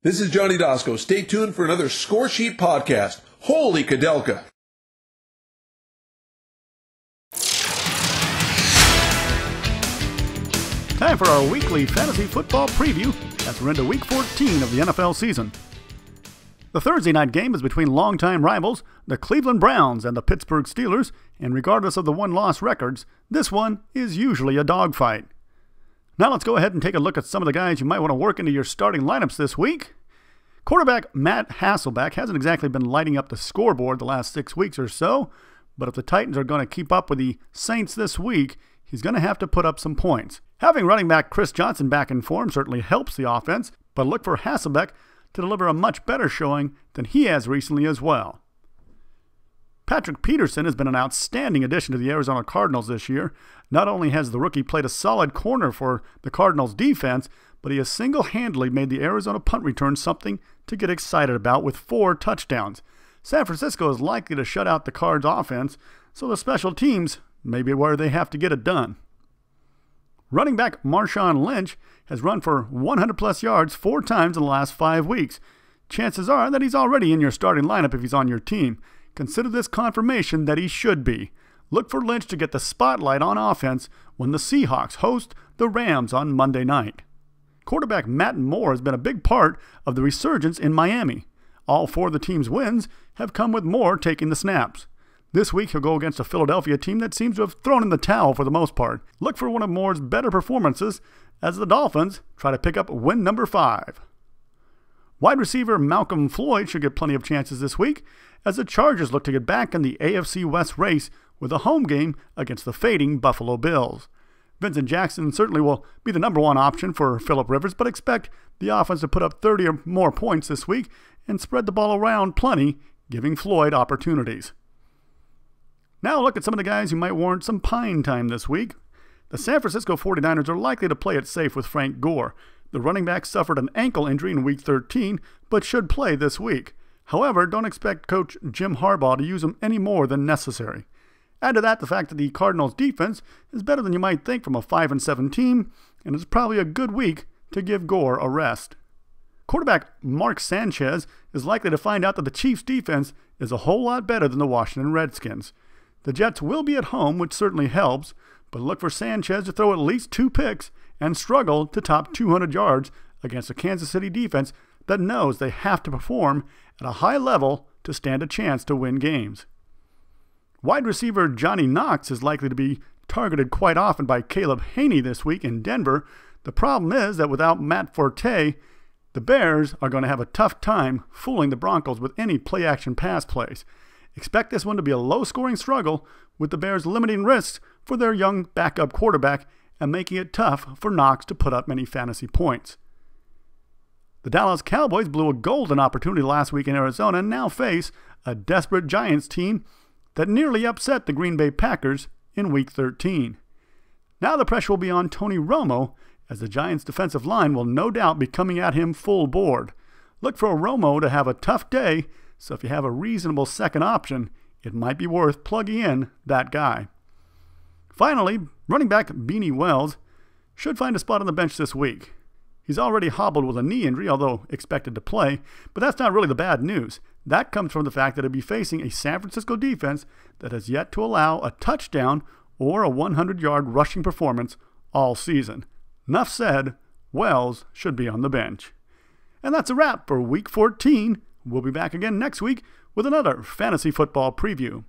This is Johnny Dosco. Stay tuned for another Score Sheet podcast. Holy Kadelka! Time for our weekly fantasy football preview as we're into Week 14 of the NFL season. The Thursday night game is between longtime rivals, the Cleveland Browns and the Pittsburgh Steelers, and regardless of the win-loss records, this one is usually a dogfight. Now let's go ahead and take a look at some of the guys you might want to work into your starting lineups this week. Quarterback Matt Hasselbeck hasn't exactly been lighting up the scoreboard the last 6 weeks or so, but if the Titans are going to keep up with the Saints this week, he's going to have to put up some points. Having running back Chris Johnson back in form certainly helps the offense, but look for Hasselbeck to deliver a much better showing than he has recently as well. Patrick Peterson has been an outstanding addition to the Arizona Cardinals this year. Not only has the rookie played a solid corner for the Cardinals defense, but he has single-handedly made the Arizona punt return something to get excited about with 4 touchdowns. San Francisco is likely to shut out the Cards' offense, so the special teams may be where they have to get it done. Running back Marshawn Lynch has run for 100-plus yards 4 times in the last 5 weeks. Chances are that he's already in your starting lineup if he's on your team. Consider this confirmation that he should be. Look for Lynch to get the spotlight on offense when the Seahawks host the Rams on Monday night. Quarterback Matt Moore has been a big part of the resurgence in Miami. All 4 of the team's wins have come with Moore taking the snaps. This week, he'll go against a Philadelphia team that seems to have thrown in the towel for the most part. Look for one of Moore's better performances as the Dolphins try to pick up win number 5. Wide receiver Malcolm Floyd should get plenty of chances this week as the Chargers look to get back in the AFC West race with a home game against the fading Buffalo Bills. Vincent Jackson certainly will be the number 1 option for Phillip Rivers, but expect the offense to put up 30 or more points this week and spread the ball around plenty, giving Floyd opportunities. Now look at some of the guys who might warrant some pine time this week. The San Francisco 49ers are likely to play it safe with Frank Gore. The running back suffered an ankle injury in Week 13, but should play this week. However, don't expect Coach Jim Harbaugh to use him any more than necessary. Add to that the fact that the Cardinals' defense is better than you might think from a 5-7 team, and it's probably a good week to give Gore a rest. Quarterback Mark Sanchez is likely to find out that the Chiefs' defense is a whole lot better than the Washington Redskins. The Jets will be at home, which certainly helps, but look for Sanchez to throw at least 2 picks and struggle to top 200 yards against a Kansas City defense that knows they have to perform at a high level to stand a chance to win games. Wide receiver Johnny Knox is likely to be targeted quite often by Caleb Haney this week in Denver. The problem is that without Matt Forte, the Bears are going to have a tough time fooling the Broncos with any play-action pass plays. Expect this one to be a low-scoring struggle, with the Bears limiting risks for their young backup quarterback and making it tough for Knox to put up many fantasy points. The Dallas Cowboys blew a golden opportunity last week in Arizona and now face a desperate Giants team that nearly upset the Green Bay Packers in Week 13. Now the pressure will be on Tony Romo, as the Giants' defensive line will no doubt be coming at him full board. Look for Romo to have a tough day, so if you have a reasonable second option, it might be worth plugging in that guy. Finally, running back Beanie Wells should find a spot on the bench this week. He's already hobbled with a knee injury, although expected to play, but that's not really the bad news. That comes from the fact that he'll be facing a San Francisco defense that has yet to allow a touchdown or a 100-yard rushing performance all season. Enough said, Wells should be on the bench. And that's a wrap for Week 14. We'll be back again next week with another fantasy football preview.